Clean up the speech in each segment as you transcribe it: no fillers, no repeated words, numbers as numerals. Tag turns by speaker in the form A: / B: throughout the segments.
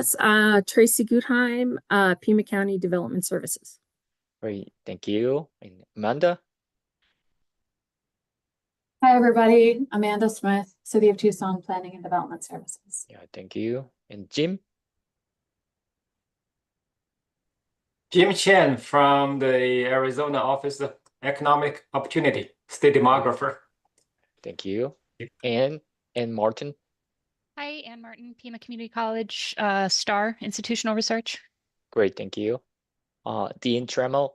A: Yes, Tracy Gutheim, Pima County Development Services.
B: Great, thank you. And Amanda?
C: Hi, everybody. Amanda Smith, City of Tucson Planning and Development Services.
B: Yeah, thank you. And Jim?
D: Jim Chen from the Arizona Office of Economic Opportunity, state demographer.
B: Thank you. And Martin?
E: Hi, Ann Martin, Pima Community College, STAR, Institutional Research.
B: Great, thank you. Dean Trammell?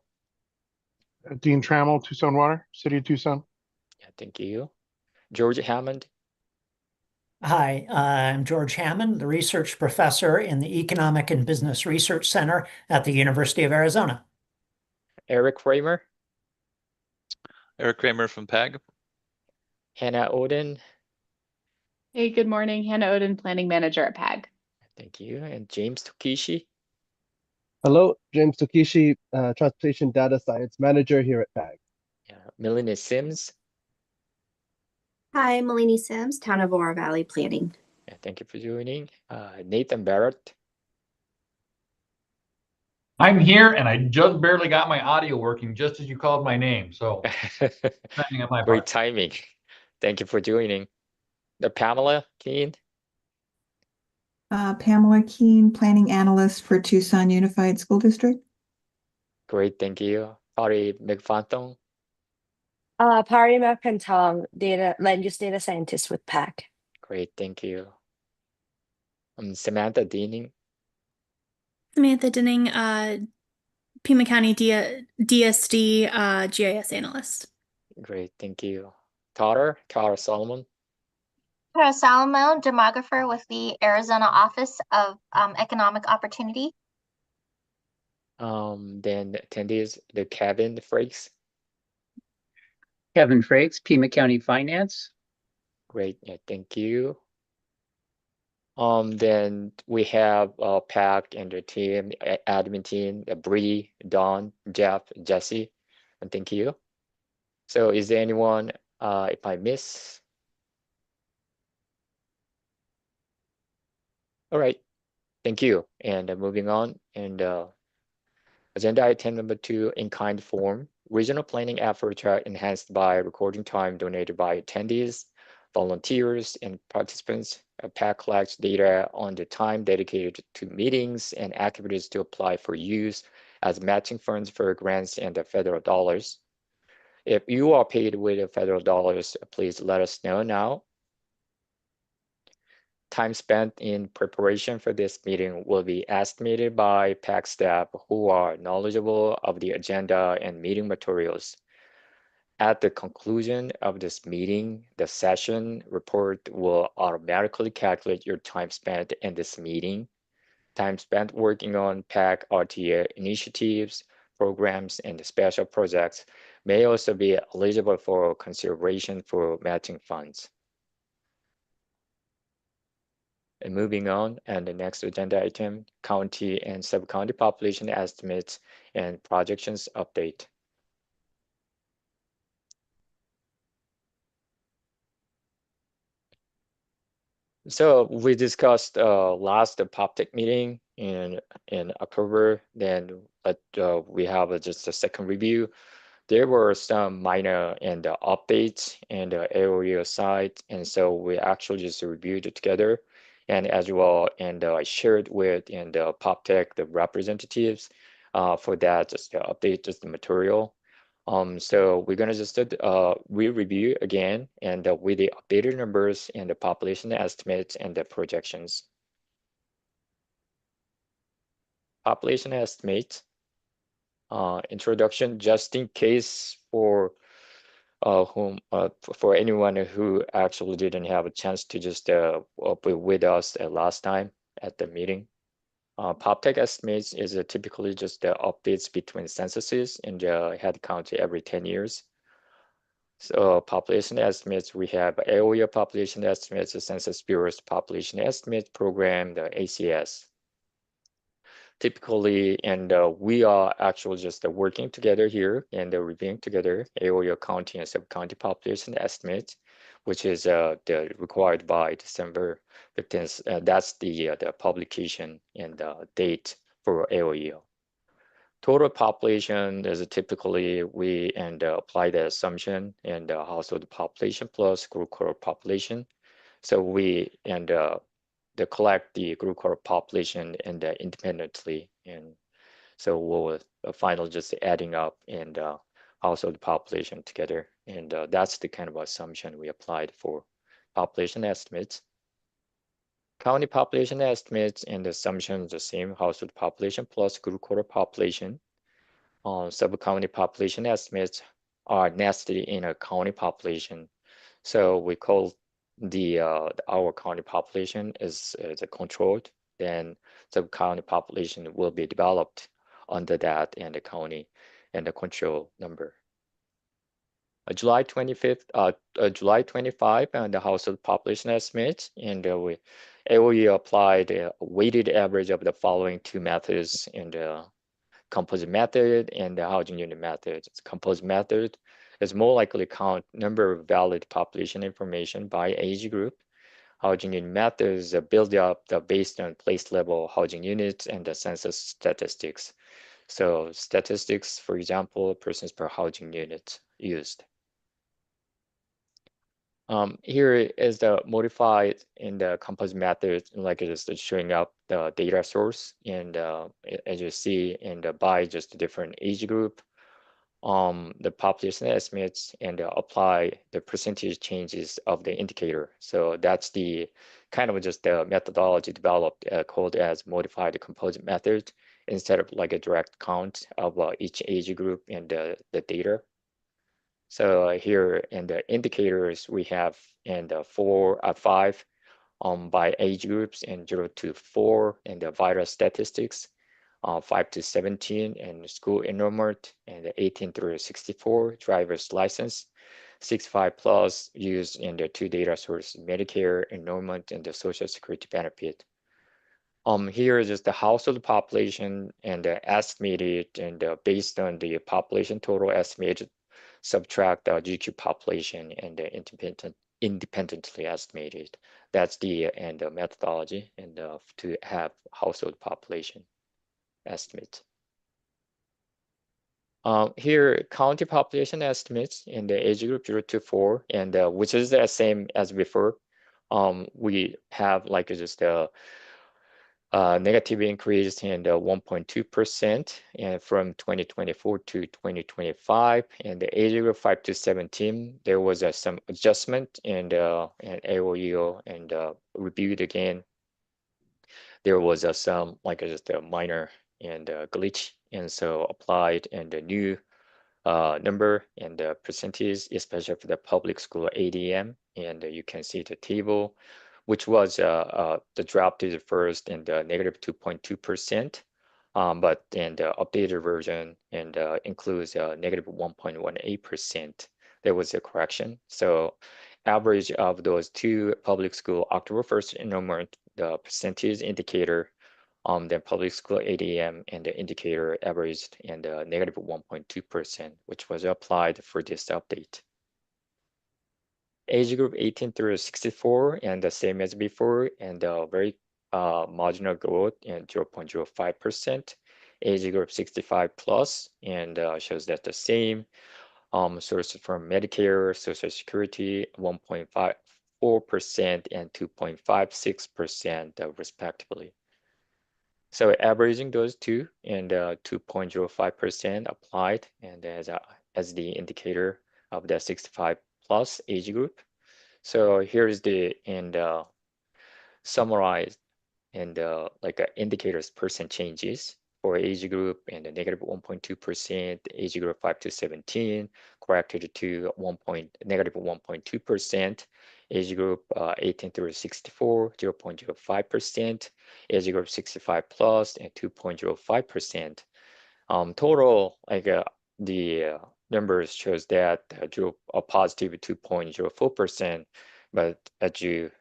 F: Dean Trammell, Tucson Water, City of Tucson.
B: Yeah, thank you. George Hammond?
G: Hi, I'm George Hammond, the research professor in the Economic and Business Research Center at the University of Arizona.
B: Eric Kramer?
H: Eric Kramer from PAG.
B: Hannah Oden?
I: Hey, good morning. Hannah Oden, Planning Manager at PAG.
B: Thank you. And James Tokishi?
J: Hello, James Tokishi, Transportation Data Science Manager here at PAG.
B: Yeah, Melanie Sims?
K: Hi, Melanie Sims, Town of Oro Valley Planning.
B: Yeah, thank you for joining. Nathan Barrett?
L: I'm here and I just barely got my audio working just as you called my name. So depending on my
B: Great
L: part.
B: timing. Thank you for joining. Pamela Keene?
M: Pamela Keene, Planning Analyst for Tucson Unified School District.
B: Great, thank you. Pari McFarthon?
N: Pari Mapantong, land use data scientist with PAC.
B: Great, thank you. Samantha Denning?
O: Samantha Denning, Pima County DSD GIS analyst.
B: Great, thank you. Tara Solomon?
P: Tara Solomon, demographer with the Arizona Office of Economic Opportunity.
B: Then attendees, the Kevin Frakes.
Q: Kevin Frakes, Pima County Finance.
B: Great, yeah, thank you. Then we have PAC and the team, admin team, Bree, Don, Jeff, Jesse, and thank you. So is there anyone, if I miss? All right, thank you. And moving on, and agenda item number 2, in-kind form. Regional planning efforts are enhanced by recording time donated by attendees, volunteers, and participants. PAC collects data on the time dedicated to meetings and activities to apply for use as matching funds for grants and the federal dollars. If you are paid with the federal dollars, please let us know now. Time spent in preparation for this meeting will be estimated by PAC staff who are knowledgeable of the agenda and meeting materials. At the conclusion of this meeting, the session report will automatically calculate your time spent in this meeting. Time spent working on PAC RTA initiatives, programs, and special projects may also be eligible for consideration for matching funds. And moving on, and the next agenda item, county and sub-county population estimates and projections update. So we discussed last PopTech meeting in October. Then we have just a second review. There were some minor and updates and area site, and so we actually just reviewed it together, and as well, and I shared with PopTech the representatives for that, just to update just the material. So we're gonna just re-review again and with the updated numbers and the population estimates and the projections. Population estimates. Introduction, just in case for anyone who actually didn't have a chance to just be with us last time at the meeting. PopTech estimates is typically just updates between censuses and head count every 10 years. So population estimates, we have area population estimates, the Census Bureau's population estimate program, the ACS. Typically, and we are actually just working together here and reviewing together area, county, and sub-county population estimates. which is the required by December 15th. That's the publication and date for AOEO. Total population is typically we apply the assumption and household population plus group core population. So we collect the group core population and independently, and so we'll final just adding up and household population together, and that's the kind of assumption we applied for population estimates. County population estimates and the assumption is the same: household population plus group core population. Sub-county population estimates are nested in a county population, so we call the our county population is a controlled. Then sub-county population will be developed under that and the county and the control number. July 25th, July 25, and the household population estimates, and we applied a weighted average of the following two methods in the composite method and the housing unit method. The composite method is more likely count number of valid population information by age group. Housing unit methods build up based on place level housing units and the census statistics. So statistics, for example, persons per housing unit used. Here is the modified in the composite method, like it is showing up the data source, and as you see, and by just a different age group, the population estimates and apply the percentage changes of the indicator. So that's the kind of just the methodology developed called as modified composite method, instead of like a direct count of each age group and the data. So here in the indicators we have and 5 by age groups, and 0 to 4 and the vital statistics, 5 to 17 and school enrollment, and 18 through 64 driver's license, 65 plus used in the two data sources, Medicare enrollment and the Social Security benefit. Here is just the household population and estimated, and based on the population total estimated, subtract the GQ population and independently estimated. That's the methodology and to have household population estimate. Here, county population estimates in the age group 0 to 4, and which is the same as before. We have like just a negative increase in the 1.2% and from 2024 to 2025, and the age group 5 to 17, there was some adjustment and AOEO and reviewed again. There was some like just a minor and glitch, and so applied and a new number and the percentage, especially for the public school ADM, and you can see the table, which was the draft is first in the negative 2.2%, but then the updated version and includes negative 1.18%. There was a correction. So average of those two public school October 1st enrollment, the percentage indicator, the public school ADM and the indicator averaged and negative 1.2%, which was applied for this update. Age group 18 through 64 and the same as before, and very marginal growth and 0.05%. Age group 65 plus and shows that the same. Sources from Medicare, Social Security 1.54% and 2.56% respectively. So averaging those two and 2.05% applied, and as the indicator of the 65 plus age group. So here's the summarized and like indicators percent changes for age group and the negative 1.2%, age group 5 to 17 corrected to negative 1.2%, age group 18 through 64 0.05%, age group 65 plus and 2.05%. Total like the numbers shows that a positive 2.04%. But as you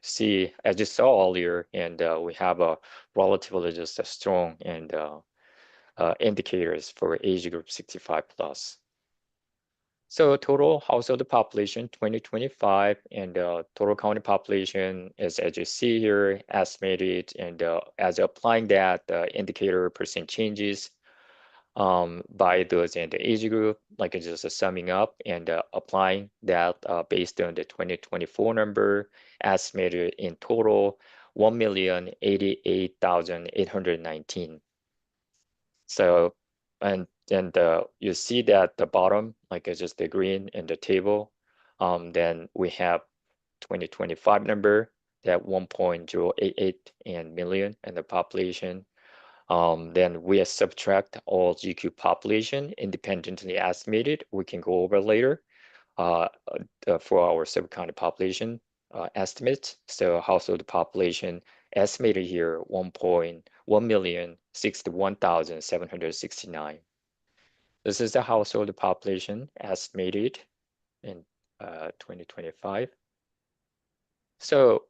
B: saw earlier, and we have a relatively just a strong and indicators for age group 65 plus. So total household population 2025 and total county population is, as you see here, estimated, and as applying that indicator percent changes by those in the age group, like just summing up and applying that based on the 2024 number estimated in total 1,088,819. So, and you see that the bottom, like it's just the green in the table, then we have 2025 number that 1.088 million in the population. Then we subtract all GQ population independently estimated. We can go over later for our sub-county population estimates. So household population estimated here 1,061,769. This is the household population estimated in 2025. So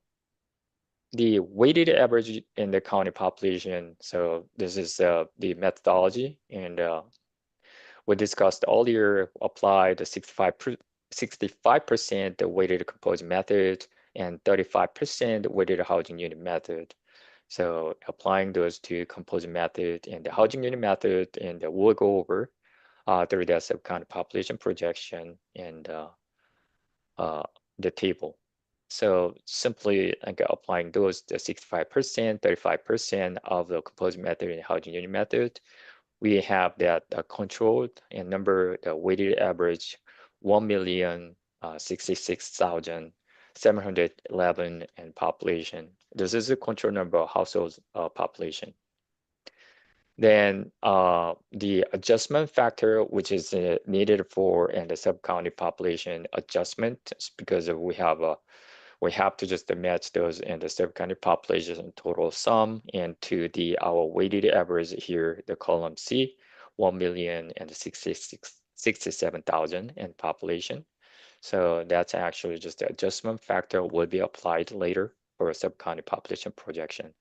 B: the weighted average in the county population. So this is the methodology, and we discussed earlier. Applied the 65% the weighted composite method and 35% weighted housing unit method. So applying those two composite method and the housing unit method, and we'll go over through the sub-county population projection and the table. So simply like applying those, the 65%, 35% of the composite method and housing unit method, we have that controlled and number, the weighted average 1,066,711 in population. This is the control number of households population. Then the adjustment factor, which is needed for and the sub-county population adjustment, because we have to just match those and the sub-county population total sum and to our weighted average here, the column C, 1,067,000 in population. So that's actually just the adjustment factor will be applied later for a sub-county population projection.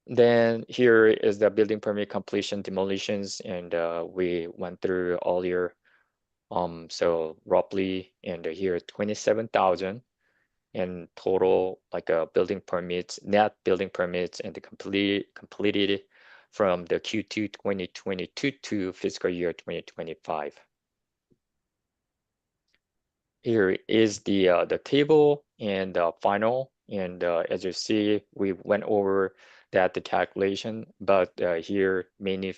B: Then here is the building permit completion demolitions, and we went through earlier. So roughly, and here 27,000 in total, like building permits, net building permits, and the completed from the Q2 2022 to fiscal year 2025. Here is the table and final, and as you see, we went over that the calculation, but here mainly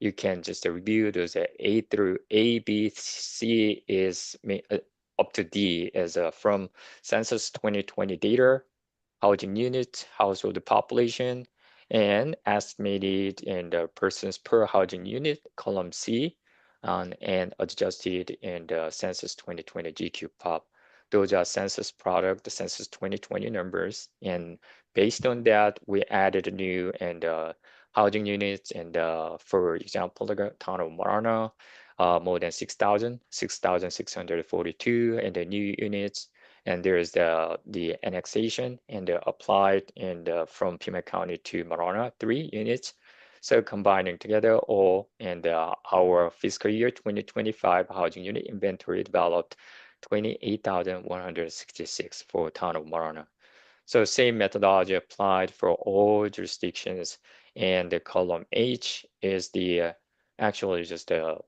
B: you can just review those A through A, B, C is up to D as from census 2020 data, housing units, household population, and estimated and persons per housing unit, column C, and adjusted in the census 2020 GQ pop. Those are census product, the census 2020 numbers, and based on that, we added new and housing units, and for example, the town of Marana, more than 6,642, and the new units, and there's the annexation and applied and from Pima County to Marana, 3 units. So combining together all, and our fiscal year 2025 housing unit inventory developed 28,166 for town of Marana. So same methodology applied for all jurisdictions, and the column H is the actually just the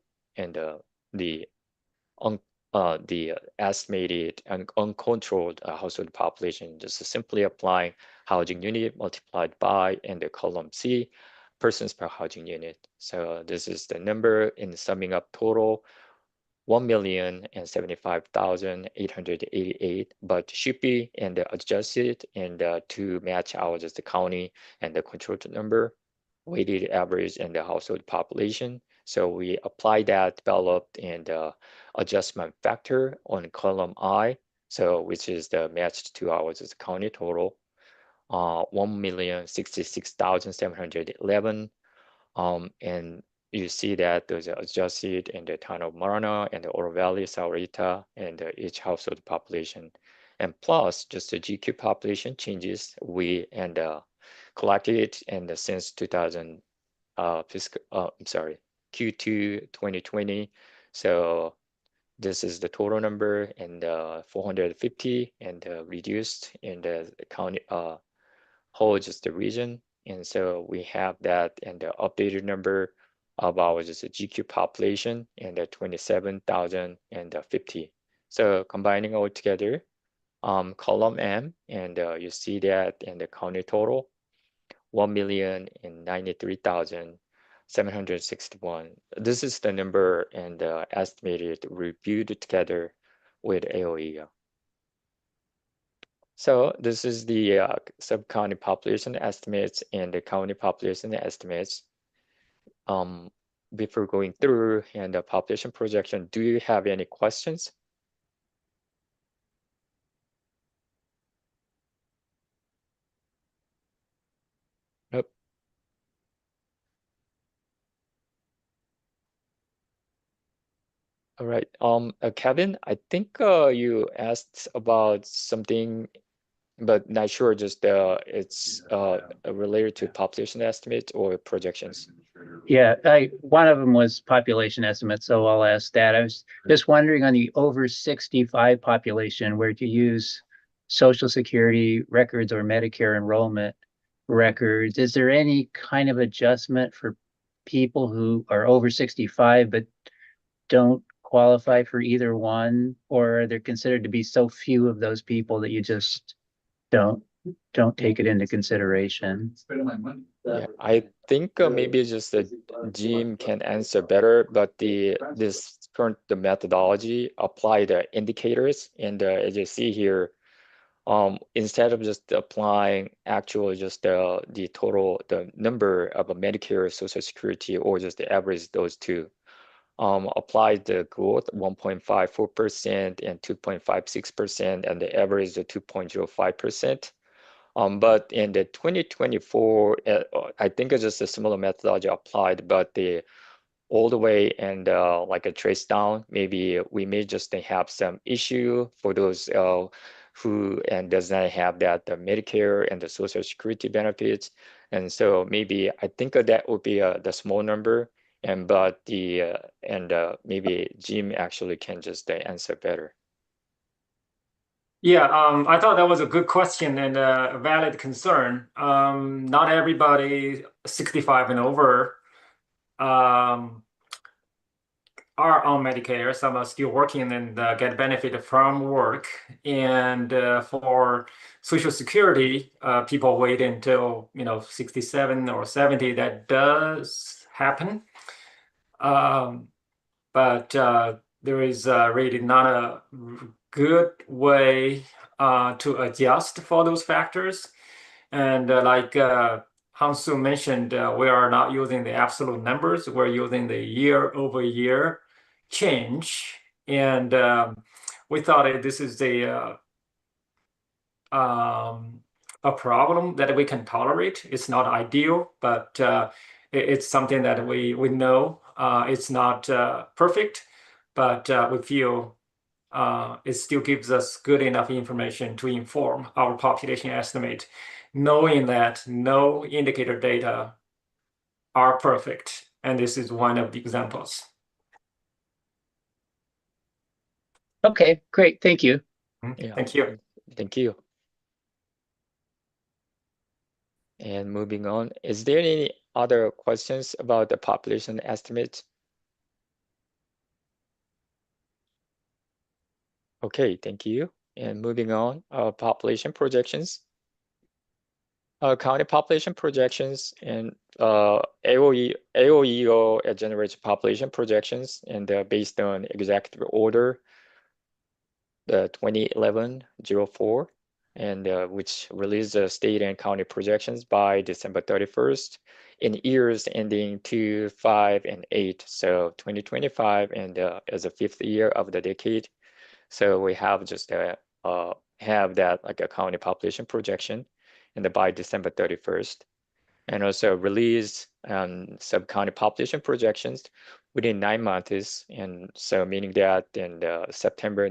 B: estimated and uncontrolled household population, just simply applying housing unit multiplied by, and the column C, persons per housing unit. So this is the number in summing up total 1,075,888, but should be and adjusted and to match our just the county and the controlled number, weighted average, and the household population. So we apply that developed and adjustment factor on column I, so which is the matched to our just county total, 1,066,711, and you see that those are adjusted in the town of Marana and the Oro Valley, Saurita, and each household population, and plus just the GQ population changes we collected and since 2000 fiscal. I'm sorry, Q2 2020. So this is the total number, and 450, and reduced in the county whole just the region. And so we have that, and the updated number of our just a GQ population, and 27,050. So combining all together, column M, and you see that in the county total, 1,093,761. This is the number and estimated reviewed together with AOE. So this is the sub-county population estimates and the county population estimates. Before going through and the population projection, do you have any questions? Nope. All right. Kevin, I think you asked about something, but not sure. Just it's related to population estimates or projections.
Q: Yeah, one of them was population estimate, so I'll ask that. I was just wondering on the over 65 population, where to use Social Security records or Medicare enrollment records. Is there any kind of adjustment for people who are over 65 but don't qualify for either one, or are there considered to be so few of those people that you just don't take it into consideration?
B: Yeah, I think maybe just Jim can answer better, but this current methodology apply the indicators, and as you see here, instead of just applying actual just the total the number of a Medicare, Social Security, or just the average those two, apply the growth 1.54% and 2.56%, and the average the 2.05%. But in the 2024, I think it's just a similar methodology applied, but all the way and like a trace down, maybe we may just have some issue for those who and does not have that the Medicare and the Social Security benefits. And so maybe I think that would be the small number, and but maybe Jim actually can just answer better.
D: Yeah, I thought that was a good question and a valid concern. Not everybody 65 and over are on Medicare. Some are still working and get benefit from work. And for Social Security, people wait until 67 or 70. That does happen, but there is really not a good way to adjust for those factors. And like Hansu mentioned, we are not using the absolute numbers. We're using the year-over-year change. And we thought this is a problem that we can tolerate. It's not ideal, but it's something that we know it's not perfect, but we feel it still gives us good enough information to inform our population estimate, knowing that no indicator data are perfect. And this is one of the examples.
Q: Okay, great. Thank you.
B: Yeah,
D: thank you.
B: Thank you. And moving on, is there any other questions about the population estimate? Okay, thank you. And moving on, population projections. County population projections, and AOEO generates population projections, and they're based on executive order, the 2011-04, and which released the state and county projections by December 31st in years ending 2, 5, and 8. So 2025 and as a 5th year of the decade. So we have just have that like a county population projection, and by December 31st, and also release sub-county population projections within 9 months. And so meaning that in September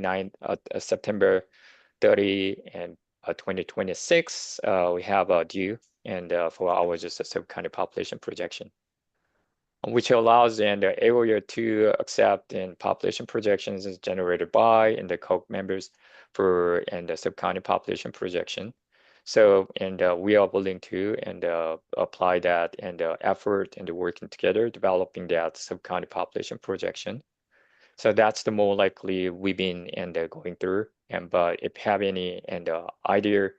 B: 30 and 2026, we have a due and for our just a sub-county population projection. which allows the area to accept and population projections is generated by and the COG members for and the sub-county population projection. So we are willing to apply that and effort and working together developing that sub-county population projection. So that's the more likely we've been going through. But if you have any idea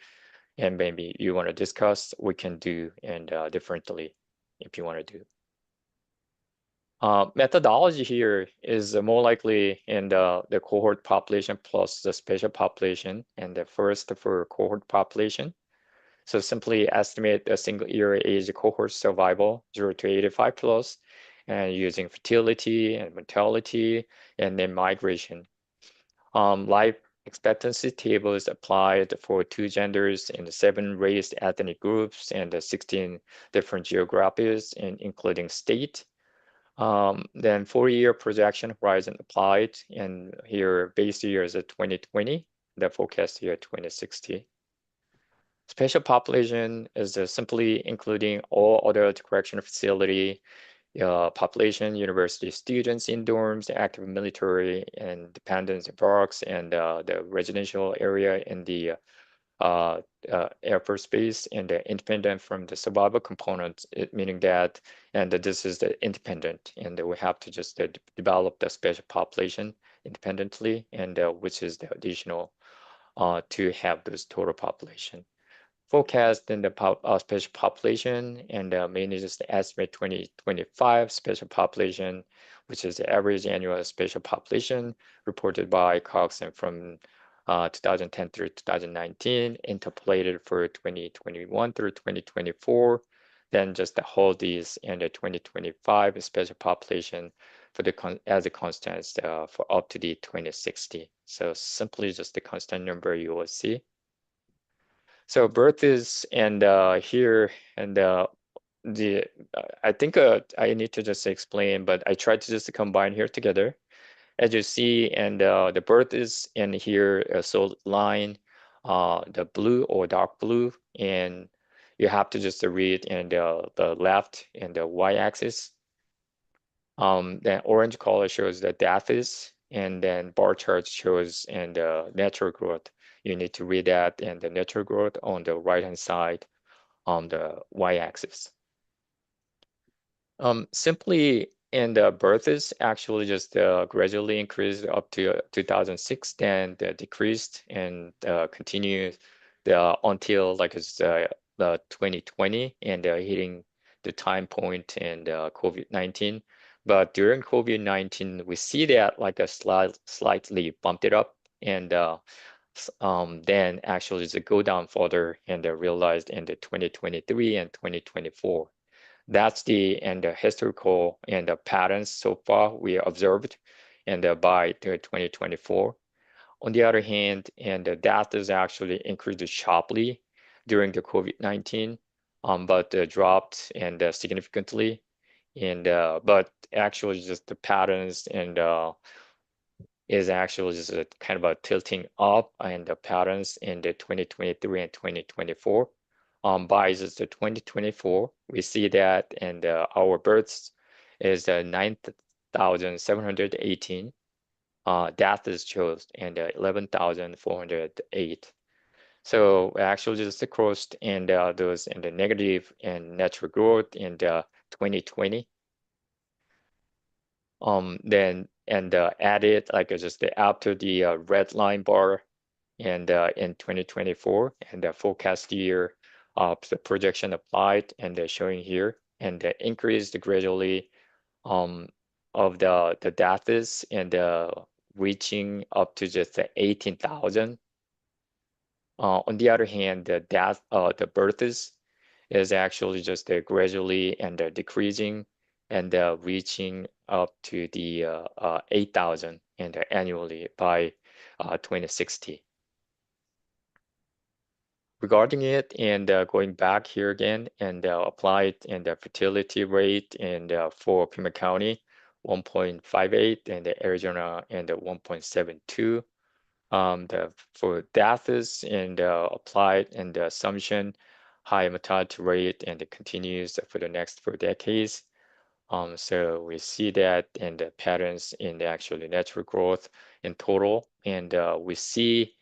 B: and maybe you want to discuss, we can do differently if you want to do. Methodology here is more likely in the cohort population plus the spatial population, and the first for cohort population. So simply estimate a single year age cohort survival 0 to 85 plus, and using fertility and mortality and then migration. Life expectancy table is applied for 2 genders and 7 race ethnic groups and 16 different geographies, including state. Then 4-year projection horizon applied, and here base year is 2020, the forecast year 2060. Spatial population is simply including all adult correctional facility population, university students in dorms, active military and dependents in barracks, and the residential area in the Air Force Base, and independent from the survival component, meaning that, this is the independent, and we have to just develop the spatial population independently, and which is the additional to have this total population. Forecast in the spatial population, and mainly just the estimate 2025 spatial population, which is the average annual spatial population reported by Cox and from 2010 through 2019, interpolated for 2021 through 2024, then just the whole these and the 2025 spatial population for the as a constant for up to the 2060. So simply just the constant number you will see. So birth is here and I think I need to just explain, but I tried to just combine here together. As you see, and the birth is in here, solid line, the blue or dark blue, and you have to just read and the left and the y-axis. Then orange color shows the death is, and then bar chart shows and natural growth. You need to read that and the natural growth on the right-hand side on the y-axis. Simply, and birth is actually just gradually increased up to 2006, then decreased and continued until like it's the 2020 and hitting the time point and COVID-19. But during COVID-19, we see that like a slightly bumped it up, and then actually to go down further and realized in the 2023 and 2024. That's the historical and the patterns so far we observed, and by 2024. On the other hand, and the death is actually increased sharply during the COVID-19, but dropped and significantly, and but actually just the patterns and is actually just a kind of a tilting up, and the patterns in the 2023 and 2024. By just the 2024, we see that, and our births is 9,718. Death is chose, and 11,408. So actually just crossed and those in the negative and natural growth in the 2020. Then and added like just after the red line bar, and in 2024, and the forecast year of the projection applied and showing here, and increased gradually of the deaths, and reaching up to just 18,000. On the other hand, the births is actually just gradually and decreasing, and reaching up to the 8,000 and annually by 2060. Regarding it, and going back here again, and apply it in the fertility rate, and for Pima County 1.58, and Arizona and 1.72. For deaths, and applied and the assumption high mortality rate, and it continues for the next 4 decades. So we see that in the patterns in the actually natural growth in total, and we see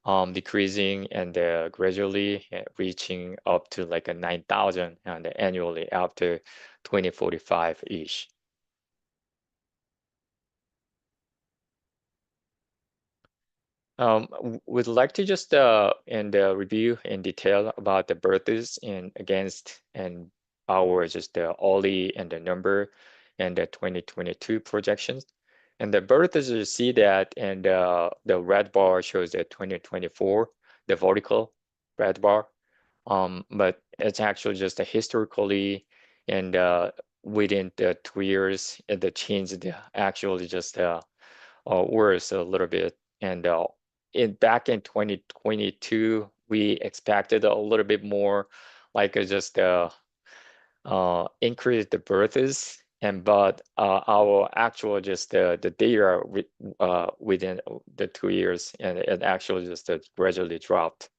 B: decreasing and gradually reaching up to like a 9,000 and annually after 2045-ish. Would like to just review in detail about the births and against and our just the OLI and the number and the 2022 projections. And the births, you see that, and the red bar shows the 2024, the vertical red bar. But it's actually just a historically and within the 2 years, the change actually just worse a little bit. And back in 2022, we expected a little bit more, like just increase the births, but our actual just the data within the 2 years, and it actually just gradually dropped.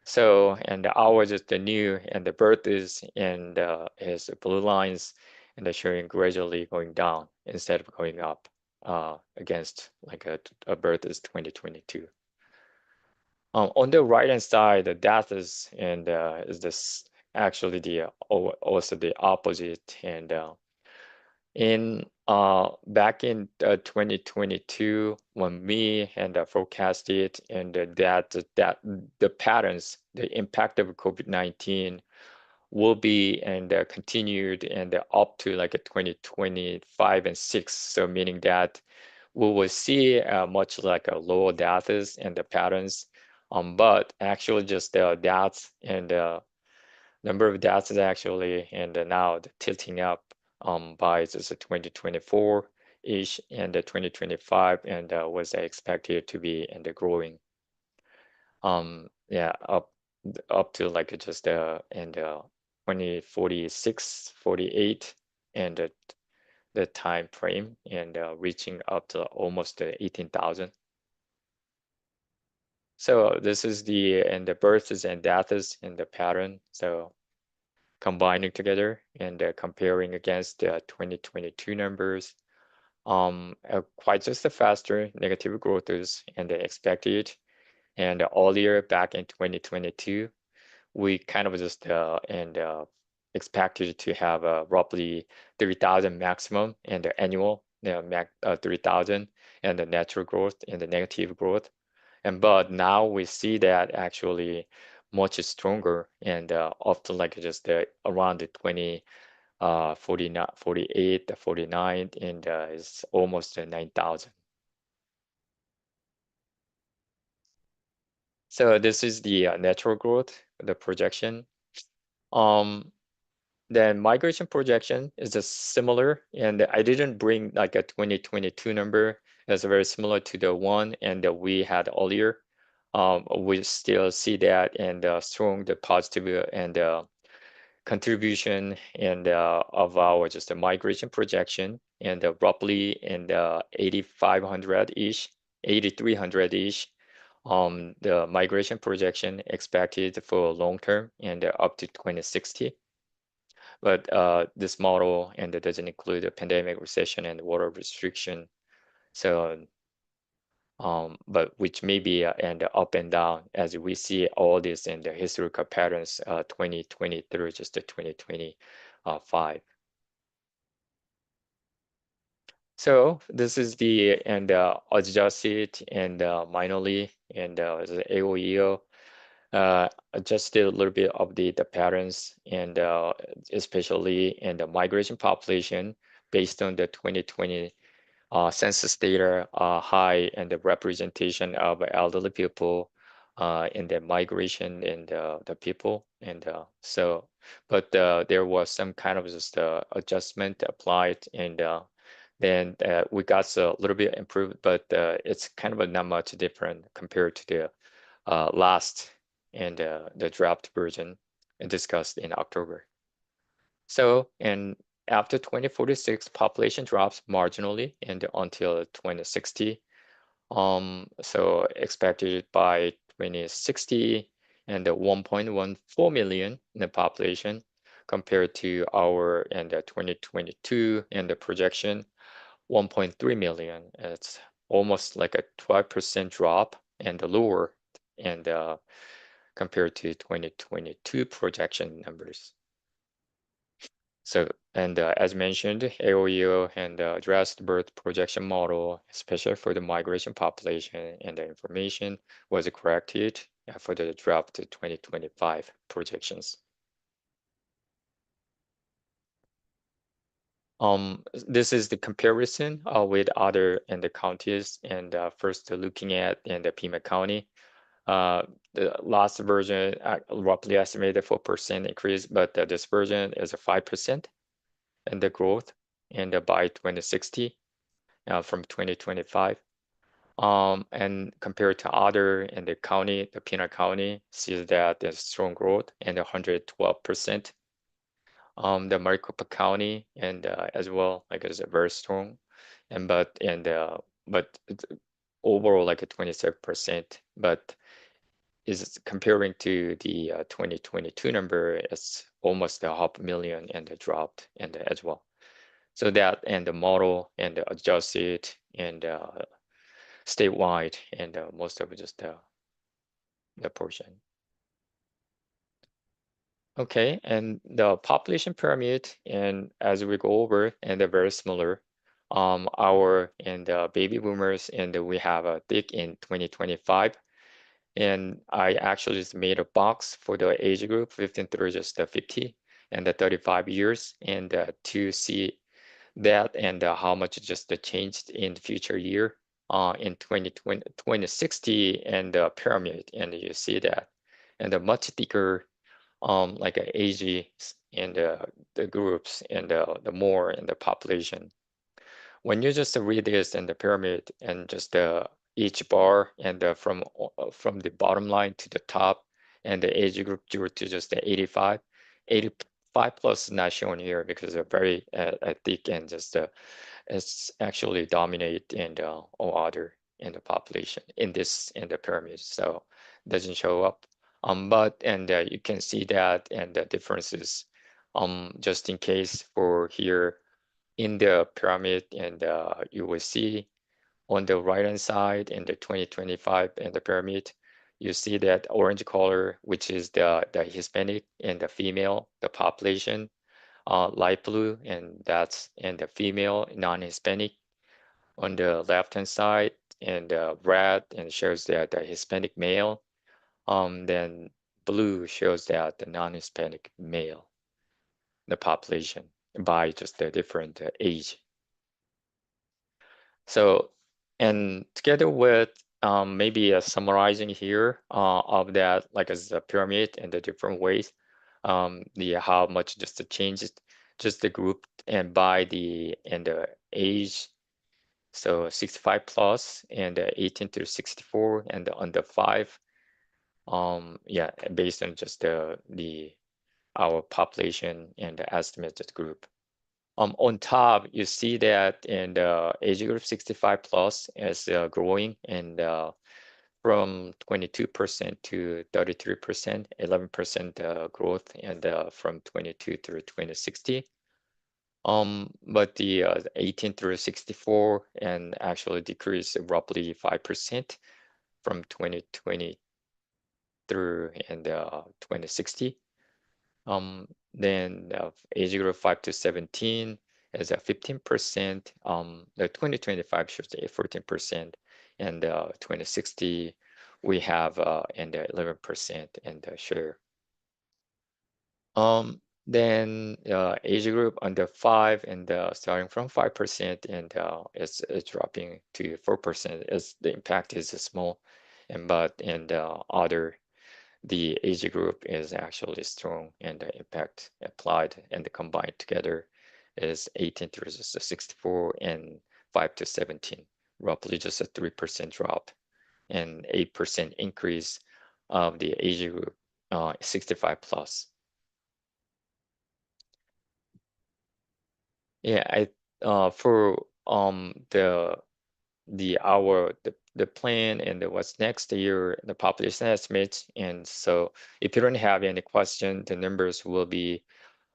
B: So, and our just the new and the births and is blue lines, and they're showing gradually going down instead of going up against like a birth is 2022. On the right hand side, the death is and is this actually the also the opposite. And back in 2022, when me and forecasted and that the patterns, the impact of COVID-19 will be and continued and up to like a 2025 and 6. So meaning that we will see much like a lower deaths and the patterns, but actually just the deaths and number of deaths is actually and now tilting up by just 2024-ish and 2025 and was expected to be and growing. Yeah, up to like just and 2046, 48 and the time frame and reaching up to almost 18,000. So this is the and the births and deaths in the pattern. So combining together and comparing against the 2022 numbers, quite just a faster negative growth is and expected. And earlier back in 2022, we kind of just expected to have roughly 30,000 maximum and the annual 30,000 and the natural growth and the negative growth. But now we see that actually much stronger and up to like just around the 49, 48, 49 and it's almost 9,000. So this is the natural growth, the projection. Then migration projection is just similar, and I didn't bring like a 2022 number. It's very similar to the one and that we had earlier. We still see that and strong the positive and contribution and of our just a migration projection and roughly in the 8,500-ish, 8,300-ish. The migration projection expected for long term and up to 2060. But this model and it doesn't include a pandemic, recession, and water restriction. So, but which may be and up and down as we see all this in the historical patterns, 2020 through just the 2025. So this is the and adjusted and minorly and AOEO. Adjusted a little bit of the patterns and especially in the migration population based on the 2020 census data, high and the representation of elderly people in the migration and the people. And so, but there was some kind of just adjustment applied and then we got a little bit improved, but it's kind of not much different compared to the last and the draft version discussed in October. So, and after 2046, population drops marginally and until 2060. So expected by 2060 and 1.14 million in the population, compared to our and 2022 and the projection 1.3 million. It's almost like a 12% drop and lower and compared to 2022 projection numbers. So, and as mentioned, AOEO and addressed birth projection model, especially for the migration population, and the information was corrected for the drop to 2025 projections. This is the comparison with other and the counties, and first looking at in the Pima County. The last version roughly estimated 4% increase, but this version is a 5% in the growth and by 2060 from 2025. And compared to other in the county, the Pima County sees that there's strong growth and 112%. The Maricopa County and as well, like is very strong, and but it's overall like a 27%, but is comparing to the 2022 number, it's almost 500,000 and it dropped and as well. So that and the model and adjusted and statewide and most of it just the portion. Okay, and the population pyramid, and as we go over, and they're very similar. Our and baby boomers, and we have a peak in 2025. And I actually just made a box for the age group 15 through just 50 and the 35 years, and to see that and how much just changed in the future year in 2060 and the pyramid, and you see that, and a much thicker like age and the groups and the more in the population. When you just read this in the pyramid and just each bar and from the bottom line to the top and the age group 0 to just 85 plus is not shown here because they're very thick and just it's actually dominate and all other in the population in this in the pyramid, so it doesn't show up. But and you can see that and the differences just in case for here in the pyramid, and you will see on the right hand side in the 2025 in the pyramid, you see that orange color, which is the Hispanic and the female, the population, light blue, and that's in the female non-Hispanic on the left hand side, and red and shows that the Hispanic male, then blue shows that the non-Hispanic male, the population by just a different age. So, and together with maybe summarizing here of that, like as a pyramid and the different ways, the how much just the changes, just the group and by the and the age. So 65 plus and 18 to 64 and under 5. Yeah, based on just our population and the estimated group. On top, you see that in the age group 65 plus is growing and from 22% to 33%, 11% growth, and from 22 through 2060. But the 18 through 64 and actually decreased roughly 5% from 2020 through and 2060. Then age group 5 to 17 is a 15%. The 2025 shows a 14%, and 2060 we have and 11% in the share. Then age group under 5 and starting from 5% and it's dropping to 4%. As the impact is small, and but and other. The age group is actually strong, and the impact applied and the combined together is 18 to 64 and 5 to 17, roughly just a 3% drop and 8% increase of the age group 65 plus. Yeah, for the plan and what's next year, the population estimates. And so if you don't have any question, the numbers will be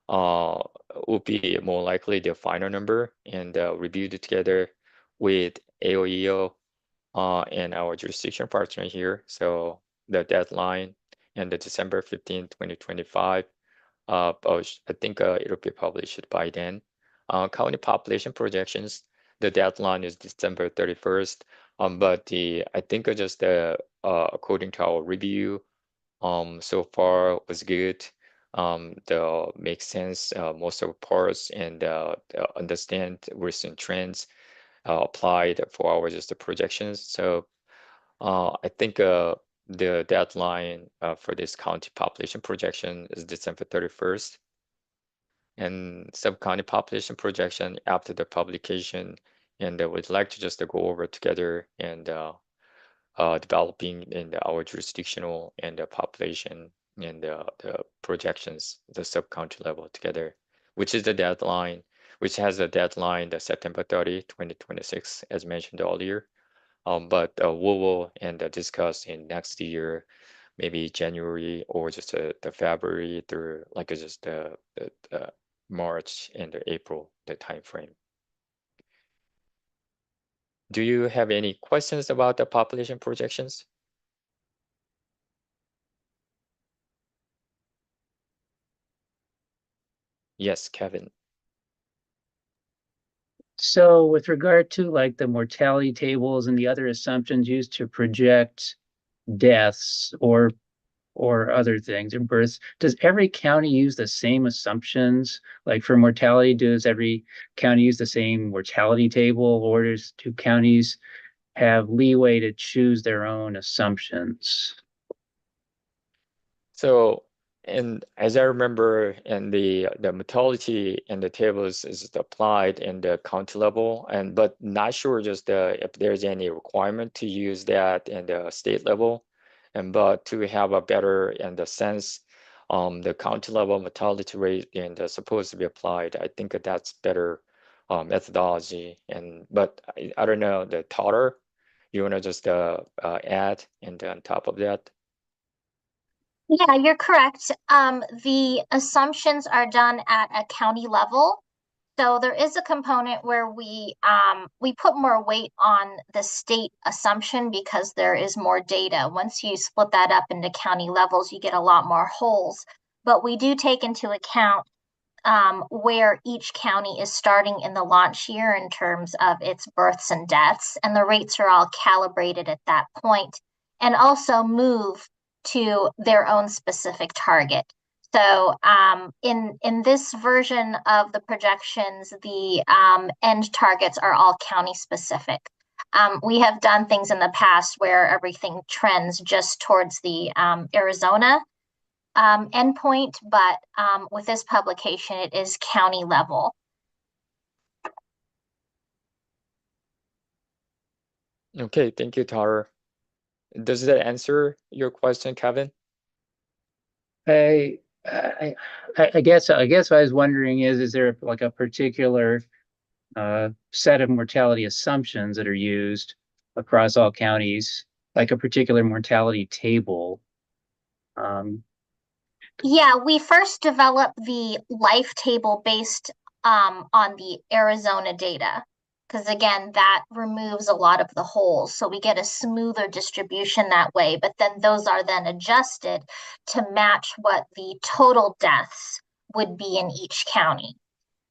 B: would be more likely the final number and reviewed together with AOEO and our jurisdiction partner here. So the deadline and the December 15, 2025. I think it'll be published by then. County population projections, the deadline is December 31st. But I think just according to our review, so far was good. The makes sense, most of the parts, and understand recent trends applied for our just the projections. So I think the deadline for this county population projection is December 31st. And sub-county population projection after the publication. And we'd like to just go over together and developing in our jurisdictional and the population and the projections, the sub-county level together, which is the deadline, which has a deadline, the September 30, 2026, as mentioned earlier. But we will discuss in next year, maybe January or just the February through like just the March and the April, the time frame. Do you have any questions about the population projections? Yes, Kevin.
Q: So with regard to like the mortality tables and the other assumptions used to project deaths or other things in births, does every county use the same assumptions? Like for mortality, does every county use the same mortality table, or do counties have leeway to choose their own assumptions?
B: So, and as I remember, in the mortality and the tables is applied in the county level, and but not sure just if there's any requirement to use that in the state level, and but to have a better and the sense, the county level mortality rate and supposed to be applied. I think that's better methodology. And but I don't know the Totter, you wanna just add and on top of that.
P: Yeah, you're correct. The assumptions are done at a county level. So there is a component where we put more weight on the state assumption because there is more data. Once you split that up into county levels, you get a lot more holes. But we do take into account where each county is starting in the launch year in terms of its births and deaths, and the rates are all calibrated at that point, and also move to their own specific target. So in this version of the projections, the end targets are all county specific. We have done things in the past where everything trends just towards the Arizona endpoint, but with this publication, it is county level.
B: Okay, thank you, Tara. Does that answer your question, Kevin?
Q: I guess what I was wondering is there like a particular set of mortality assumptions that are used across all counties, like a particular mortality table?
P: Yeah, we first developed the life table based on the Arizona data, because again, that removes a lot of the holes. So we get a smoother distribution that way, but then those are then adjusted to match what the total deaths would be in each county.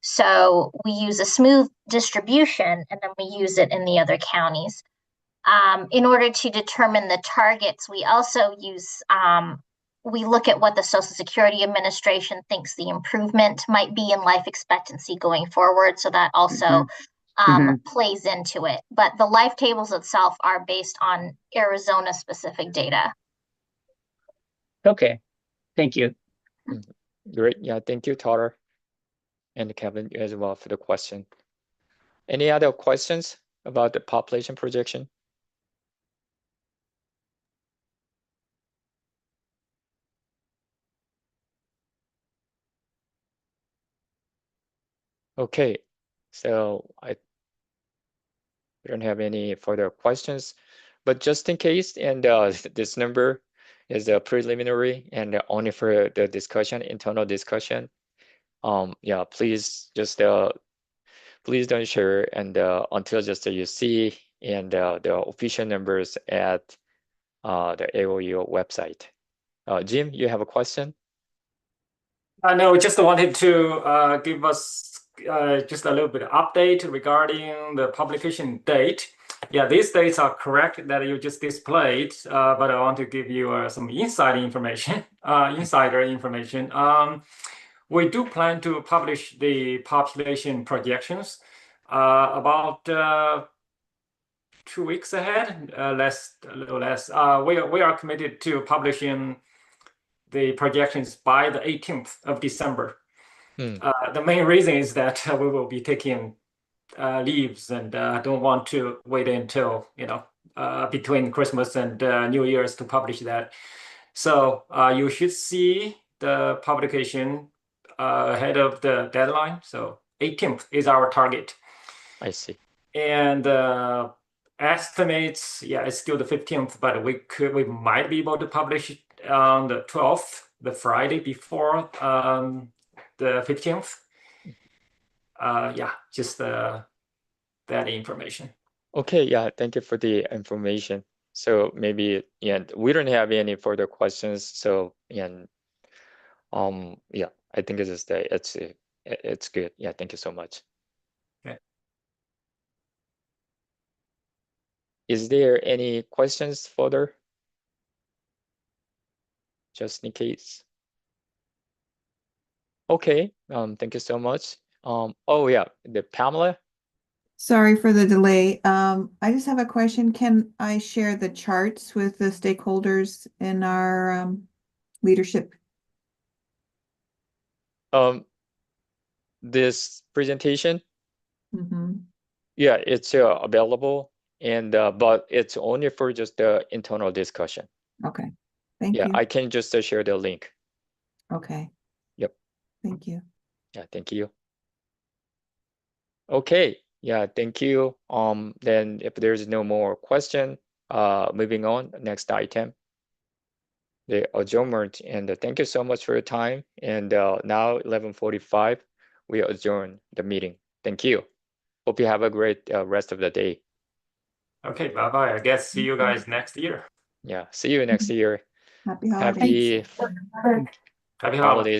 P: So we use a smooth distribution and then we use it in the other counties. In order to determine the targets, we also use we look at what the Social Security Administration thinks the improvement might be in life expectancy going forward. So that also plays into it. But the life tables itself are based on Arizona specific data.
Q: Okay, thank you.
B: Great. Yeah, thank you, Tara. And Kevin as well for the question. Any other questions about the population projection? Okay, so I don't have any further questions, but just in case, and this number is a preliminary and only for the discussion, internal discussion. yeah, please just please don't share and until just you see and the official numbers at the AOU website. Jim, you have a question?
D: No, just wanted to give us just a little bit of update regarding the publication date. Yeah, these dates are correct that you just displayed, but I want to give you some insider information. We do plan to publish the population projections about 2 weeks ahead, a little less. We are committed to publishing the projections by the 18th of December. The main reason is that we will be taking leaves and don't want to wait until between Christmas and New Year's to publish that. So you should see the publication ahead of the deadline. So 18th is our target.
B: I see.
D: And estimates, yeah, it's still the 15th, but we might be able to publish it on the 12th, the Friday before the 15th. Yeah, just that information.
B: Okay, yeah, thank you for the information. So maybe, yeah, we don't have any further questions. So, and yeah, I think it's good. Yeah, thank you so much.
D: Okay.
B: Is there any questions further? Just in case. Okay, thank you so much. Oh yeah, the Pamela.
M: Sorry for the delay. I just have a question. Can I share the charts with the stakeholders in our leadership?
B: This presentation,
M: Mm-hmm.
B: yeah, it's available, and but it's only for just the internal discussion.
M: Okay, thank
B: Yeah,
M: you.
B: I can just share the link.
M: Okay.
B: Yep.
M: Thank you.
B: Yeah, thank you. Okay, yeah, thank you. Then if there's no more question, moving on, next item, the adjournment, and thank you so much for your time. And now 11:45, we adjourn the meeting. Thank you. Hope you have a great rest of the day.
D: Okay, bye-bye. I guess see you guys next year.
B: Yeah, see you next year.
M: Happy holidays.
B: Happy
D: Happy holidays.
B: holidays.